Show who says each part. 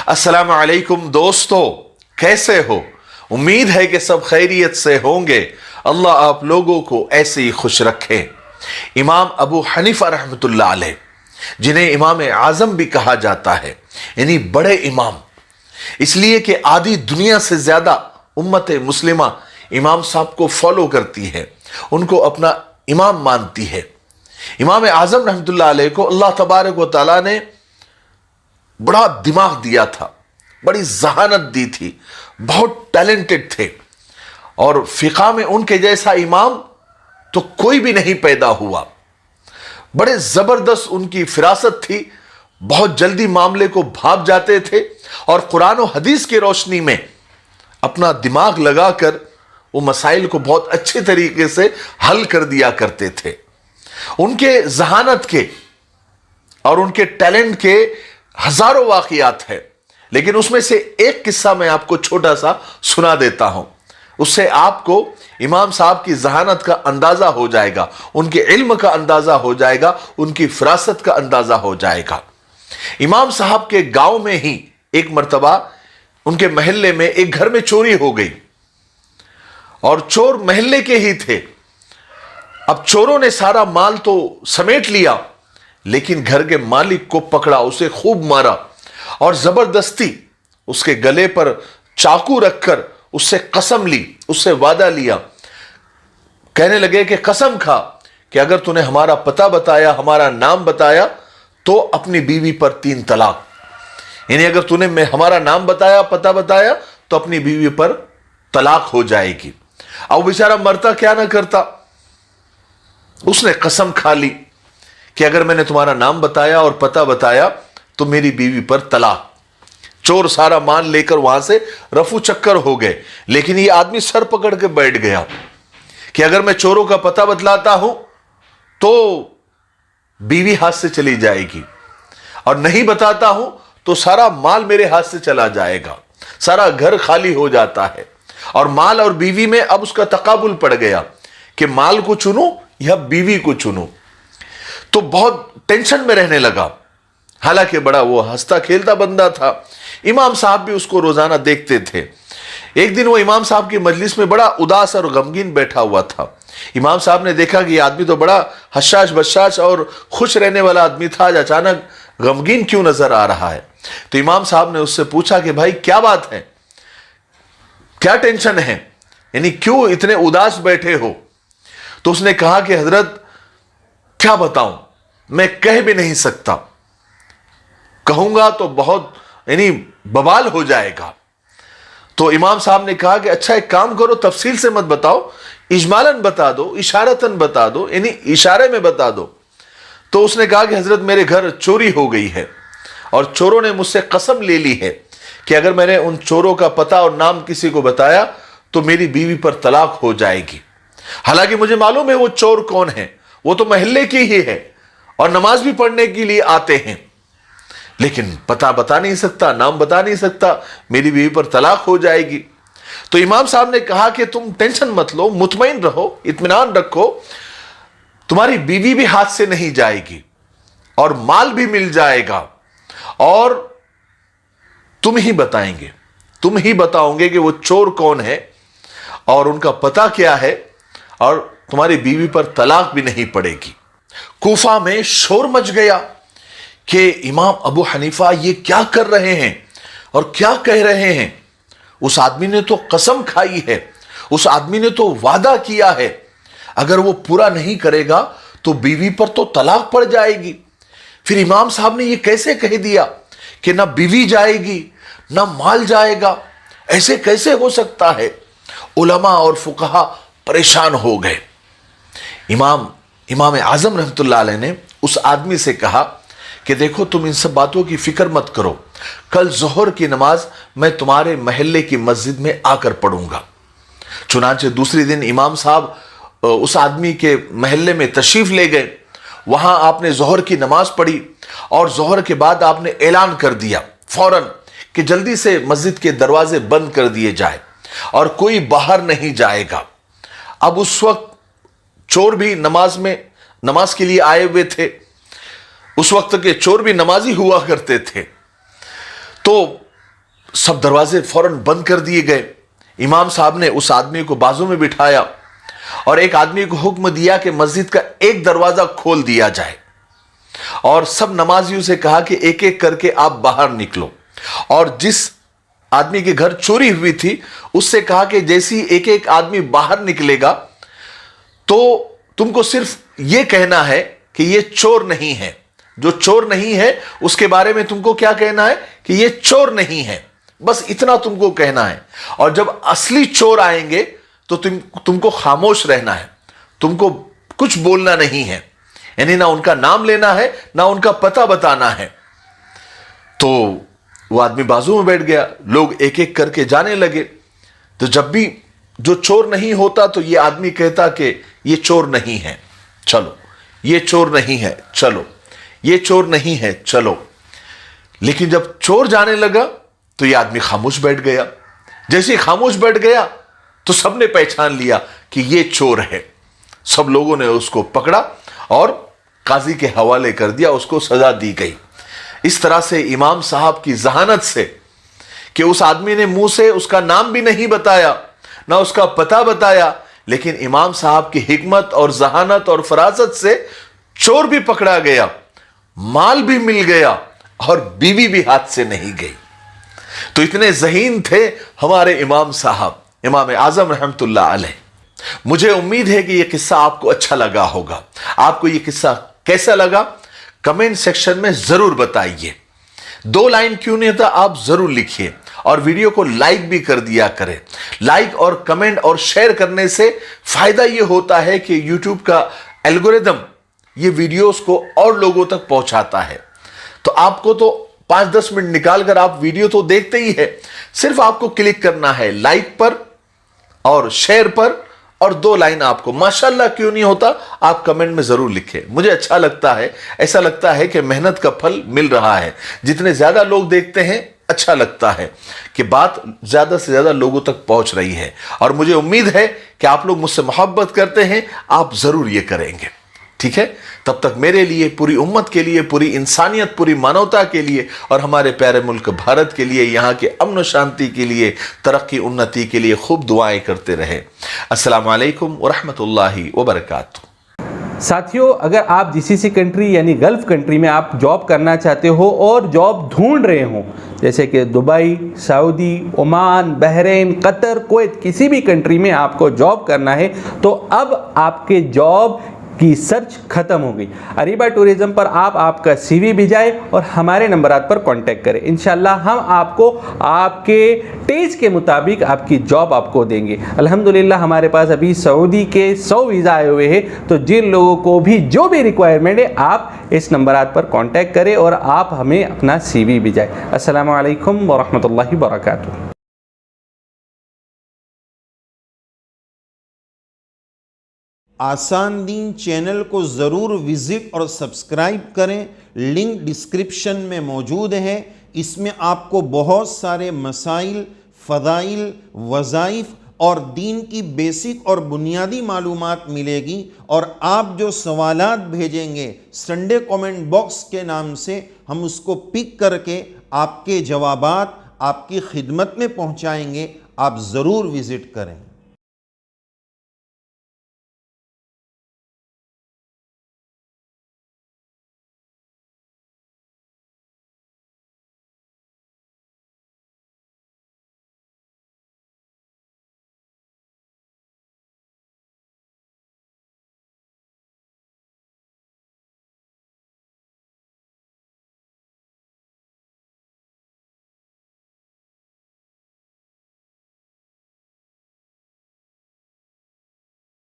Speaker 1: अस्सलाम वालेकुम दोस्तों, कैसे हो? उम्मीद है कि सब खैरियत से होंगे। अल्लाह आप लोगों को ऐसे ही खुश रखे। इमाम अबू हनीफा रहमतुल्लाह अलैह, जिन्हें इमाम आजम भी कहा जाता है, यानी बड़े इमाम, इसलिए कि आधी दुनिया से ज्यादा उम्मत मुस्लिमा इमाम साहब को फॉलो करती है, उनको अपना इमाम मानती है। इमाम आजम रहमतुल्लाह अलैह को अल्लाह तबारक व तआला ने बड़ा दिमाग दिया था, बड़ी जहानत दी थी, बहुत टैलेंटेड थे, और फिका में उनके जैसा इमाम तो कोई भी नहीं पैदा हुआ। बड़े जबरदस्त उनकी फिरासत थी, बहुत जल्दी मामले को भाप जाते थे और कुरान और हदीस की रोशनी में अपना दिमाग लगाकर वो मसाइल को बहुत अच्छे तरीके से हल कर दिया करते थे। उनके जहानत के और उनके टैलेंट के हजारों वाकयात है, लेकिन उसमें से एक किस्सा मैं आपको छोटा सा सुना देता हूं। उससे आपको इमाम साहब की जहानत का अंदाजा हो जाएगा, उनके इल्म का अंदाजा हो जाएगा, उनकी फिरासत का अंदाजा हो जाएगा। इमाम साहब के गांव में ही एक मर्तबा उनके महल्ले में एक घर में चोरी हो गई, और चोर महल्ले के ही थे। अब चोरों ने सारा माल तो समेट लिया, लेकिन घर के मालिक को पकड़ा, उसे खूब मारा और जबरदस्ती उसके गले पर चाकू रखकर उससे कसम ली, उससे वादा लिया। कहने लगे कि कसम खा कि अगर तूने हमारा पता बताया, हमारा नाम बताया, तो अपनी बीवी पर 3 तलाक। यानी अगर तूने हमारा नाम बताया, पता बताया, तो अपनी बीवी पर तलाक हो जाएगी। अब बेचारा मरता क्या ना करता, उसने कसम खा ली कि अगर मैंने तुम्हारा नाम बताया और पता बताया तो मेरी बीवी पर तलाक। चोर सारा माल लेकर वहां से रफू चक्कर हो गए, लेकिन ये आदमी सर पकड़ के बैठ गया कि अगर मैं चोरों का पता बतलाता हूं तो बीवी हाथ से चली जाएगी, और नहीं बताता हूं तो सारा माल मेरे हाथ से चला जाएगा, सारा घर खाली हो जाता है। और माल और बीवी में अब उसका तकाबुल पड़ गया कि माल को चुनूं या बीवी को चुनूं। तो बहुत टेंशन में रहने लगा। हालांकि बड़ा वो हंसता खेलता बंदा था, इमाम साहब भी उसको रोजाना देखते थे। एक दिन वो इमाम साहब की मजलिस में बड़ा उदास और गमगीन बैठा हुआ था। इमाम साहब ने देखा कि ये आदमी तो बड़ा हशाश बशाश और खुश रहने वाला आदमी था, आज अचानक गमगीन क्यों नजर आ रहा है। तो इमाम साहब ने उससे पूछा कि भाई क्या बात है, क्या टेंशन है, यानी क्यों इतने उदास बैठे हो। तो उसने कहा कि हजरत क्या बताऊं, मैं कह भी नहीं सकता, कहूंगा तो बहुत यानी बवाल हो जाएगा। तो इमाम साहब ने कहा कि अच्छा एक काम करो, तफसील से मत बताओ, इजमालन बता दो, इशारतन बता दो, यानी इशारे में बता दो। तो उसने कहा कि हजरत मेरे घर चोरी हो गई है और चोरों ने मुझसे कसम ले ली है कि अगर मैंने उन चोरों का पता और नाम किसी को बताया तो मेरी बीवी पर तलाक हो जाएगी। हालांकि मुझे मालूम है वो चोर कौन है, वो तो महल्ले की ही है और नमाज भी पढ़ने के लिए आते हैं, लेकिन पता बता नहीं सकता, नाम बता नहीं सकता, मेरी बीवी पर तलाक हो जाएगी। तो इमाम साहब ने कहा कि तुम टेंशन मत लो, मुतमईन रहो, इत्मीनान रखो, तुम्हारी बीवी भी हाथ से नहीं जाएगी और माल भी मिल जाएगा, और तुम ही बताएंगे, तुम ही बताओगे कि वो चोर कौन है और उनका पता क्या है, और तुम्हारी बीवी पर तलाक भी नहीं पड़ेगी। कूफा में शोर मच गया कि इमाम अबू हनीफा ये क्या कर रहे हैं और क्या कह रहे हैं। उस आदमी ने तो कसम खाई है, उस आदमी ने तो वादा किया है, अगर वो पूरा नहीं करेगा तो बीवी पर तो तलाक पड़ जाएगी। फिर इमाम साहब ने ये कैसे कह दिया कि ना बीवी जाएगी ना माल जाएगा, ऐसे कैसे हो सकता है। उलमा और फुकहा परेशान हो गए। इमाम आजम रहमतुल्लाह अलैह ने उस आदमी से कहा कि देखो तुम इन सब बातों की फिक्र मत करो, कल जोहर की नमाज मैं तुम्हारे महल्ले की मस्जिद में आकर पढ़ूंगा। चुनांचे दूसरे दिन इमाम साहब उस आदमी के महल्ले में तशरीफ ले गए। वहां आपने जोहर की नमाज पढ़ी और जोहर के बाद आपने ऐलान कर दिया फौरन कि जल्दी से मस्जिद के दरवाजे बंद कर दिए जाए और कोई बाहर नहीं जाएगा। अब उस वक्त चोर भी नमाज के लिए आए हुए थे, उस वक्त के चोर भी नमाजी हुआ करते थे। तो सब दरवाजे फौरन बंद कर दिए गए। इमाम साहब ने उस आदमी को बाजू में बिठाया और एक आदमी को हुक्म दिया कि मस्जिद का एक दरवाजा खोल दिया जाए और सब नमाजियों से कहा कि एक एक करके आप बाहर निकलो। और जिस आदमी के घर चोरी हुई थी उससे कहा कि जैसी एक एक आदमी बाहर निकलेगा तो तुमको सिर्फ यह कहना है कि ये चोर नहीं है। जो चोर नहीं है उसके बारे में तुमको क्या कहना है कि ये चोर नहीं है, बस इतना तुमको कहना है। और जब असली चोर आएंगे तो तुमको खामोश रहना है, तुमको कुछ बोलना नहीं है, यानी ना उनका नाम लेना है ना उनका पता बताना है। तो वो आदमी बाजू में बैठ गया, लोग एक एक करके जाने लगे। तो जब भी जो चोर नहीं होता तो ये आदमी कहता कि ये चोर नहीं है चलो, ये चोर नहीं है चलो, ये चोर नहीं है चलो। लेकिन जब चोर जाने लगा तो ये आदमी खामोश बैठ गया। जैसे ही खामोश बैठ गया तो सबने पहचान लिया कि ये चोर है। सब लोगों ने उसको पकड़ा और काजी के हवाले कर दिया, उसको सजा दी गई। इस तरह से इमाम साहब की जहानत से कि उस आदमी ने मुंह से उसका नाम भी नहीं बताया ना उसका पता बताया, लेकिन इमाम साहब की हिकमत और जहानत और फरासत से चोर भी पकड़ा गया, माल भी मिल गया और बीवी भी हाथ से नहीं गई। तो इतने ज़हीन थे हमारे इमाम साहब, इमाम आज़म रहमतुल्लाह अलैह। मुझे उम्मीद है कि यह किस्सा आपको अच्छा लगा होगा। आपको यह किस्सा कैसा लगा कमेंट सेक्शन में जरूर बताइए। 2 लाइन क्यों नहीं था आप जरूर लिखिए और वीडियो को लाइक भी कर दिया करें। लाइक और कमेंट और शेयर करने से फायदा यह होता है कि यूट्यूब का एल्गोरिदम ये वीडियोस को और लोगों तक पहुंचाता है। तो आपको तो 5-10 मिनट निकाल कर आप वीडियो तो देखते ही है, सिर्फ आपको क्लिक करना है लाइक पर और शेयर पर और 2 लाइन आपको माशाल्लाह क्यों नहीं होता आप कमेंट में जरूर लिखें। मुझे अच्छा लगता है, ऐसा लगता है कि मेहनत का फल मिल रहा है। जितने ज्यादा लोग देखते हैं अच्छा लगता है कि बात ज्यादा से ज्यादा लोगों तक पहुंच रही है। और मुझे उम्मीद है कि आप लोग मुझसे मोहब्बत करते हैं, आप जरूर ये करेंगे। ठीक है, तब तक मेरे लिए, पूरी उम्मत के लिए, पूरी इंसानियत, पूरी मानवता के लिए और हमारे प्यारे मुल्क भारत के लिए, यहाँ के अमन शांति के लिए, तरक्की उन्नति के लिए खूब दुआएं करते रहे। अस्सलामु अलैकुम व रहमतुल्लाहि व बरकातुहू।
Speaker 2: साथियों, अगर आप जीसीसी कंट्री यानी गल्फ़ कंट्री में आप जॉब करना चाहते हो और जॉब ढूंढ रहे हो, जैसे कि Dubai, Saudi, Oman, Bahrain, Qatar, Kuwait, किसी भी कंट्री में आपको जॉब करना है तो अब आपके जॉब की सर्च खत्म हो गई। अरीबा टूरिज्म पर आप आपका CV भिजाए और हमारे नंबरात पर कांटेक्ट करें। इंशाल्लाह हम आपको आपके टेस्ट के मुताबिक आपकी जॉब आपको देंगे। अल्हम्दुलिल्लाह हमारे पास अभी सऊदी के 100 वीज़ा आए हुए हैं। तो जिन लोगों को भी जो भी रिक्वायरमेंट है आप इस नंबरात पर कांटेक्ट करें और आप हमें अपना CV भिजाए। अस्सलामु अलैकुम व रहमतुल्लाहि व बरकातुहू।
Speaker 3: आसान दीन चैनल को ज़रूर विज़िट और सब्सक्राइब करें। लिंक डिस्क्रिप्शन में मौजूद है। इसमें आपको बहुत सारे मसाइल, फ़ज़ाइल, वज़ाइफ और दीन की बेसिक और बुनियादी मालूमात मिलेगी। और आप जो सवालात भेजेंगे संडे कमेंट बॉक्स के नाम से, हम उसको पिक करके आपके जवाबात आपकी खिदमत में पहुंचाएंगे। आप ज़रूर विज़िट करें।